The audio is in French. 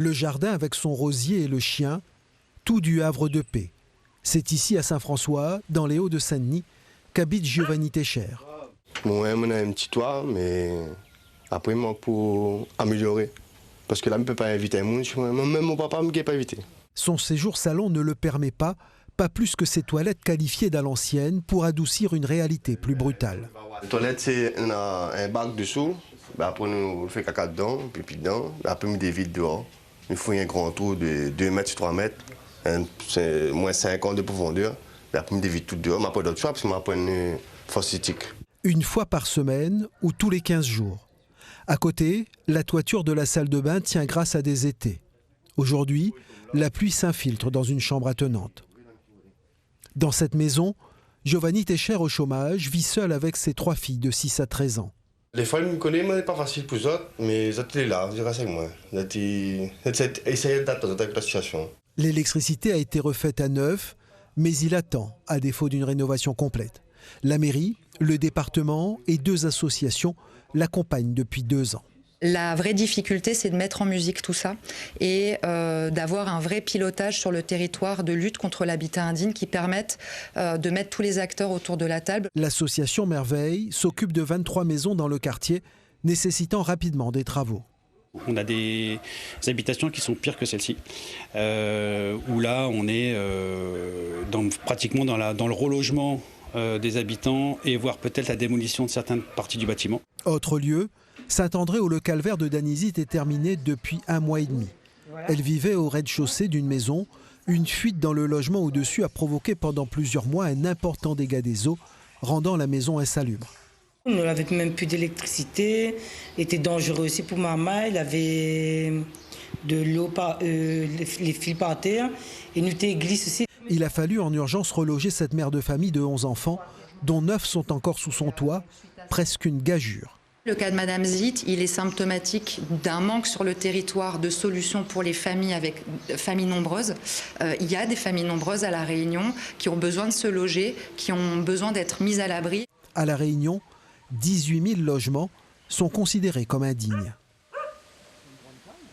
Le jardin avec son rosier et le chien, tout du havre de paix. C'est ici à Saint-François, dans les Hauts-de-Saint-Denis, qu'habite Giovanni Techer. Moi, on a un petit toit, mais après, moi, pour améliorer. Parce que là, je ne peux pas inviter un monde, même mon papa ne peut pas inviter. Son séjour salon ne le permet pas plus que ses toilettes qualifiées d'à l'ancienne pour adoucir une réalité plus brutale. La toilette, c'est un bac dessous. Après, on fait caca dedans, pipi dedans. Après, on met des vides dehors. Il faut un grand trou de 2 mètres sur 3 mètres. C'est moins 50 de profondeur. Après, on met des vides tout dehors. Après, d'autres choix, parce que après, une fosse septique. Une fois par semaine ou tous les 15 jours. À côté, la toiture de la salle de bain tient grâce à des étés. Aujourd'hui, la pluie s'infiltre dans une chambre attenante. Dans cette maison, Giovanni Techer, au chômage, vit seul avec ses 3 filles de 6 à 13 ans. Les fois, ils me connaissent, mais ce n'est pas facile pour eux autres, mais ils étaient là, ils restent avec moi. Ils essayent d'attendre avec la situation. L'électricité a été refaite à neuf, mais il attend, à défaut d'une rénovation complète. La mairie, le département et 2 associations l'accompagnent depuis 2 ans. La vraie difficulté, c'est de mettre en musique tout ça et d'avoir un vrai pilotage sur le territoire de lutte contre l'habitat indigne qui permette de mettre tous les acteurs autour de la table. L'association Merveille s'occupe de 23 maisons dans le quartier, nécessitant rapidement des travaux. On a des habitations qui sont pires que celle-ci, où là on est pratiquement dans le relogement des habitants et voire peut-être la démolition de certaines parties du bâtiment. Autre lieu, Saint-André où le calvaire de Danizit est terminé depuis 1 mois et demi. Elle vivait au rez-de-chaussée d'une maison. Une fuite dans le logement au-dessus a provoqué pendant plusieurs mois un important dégât des eaux, rendant la maison insalubre. On n'avait même plus d'électricité, était dangereux aussi pour maman, il avait de l'eau, les fils par terre, et nous glisse aussi. Il a fallu en urgence reloger cette mère de famille de 11 enfants, dont 9 sont encore sous son toit, presque une gageure. Le cas de Madame Zit, il est symptomatique d'un manque sur le territoire de solutions pour les familles avec familles nombreuses. Il y a des familles nombreuses à La Réunion qui ont besoin de se loger, qui ont besoin d'être mises à l'abri. À La Réunion, 18 000 logements sont considérés comme indignes.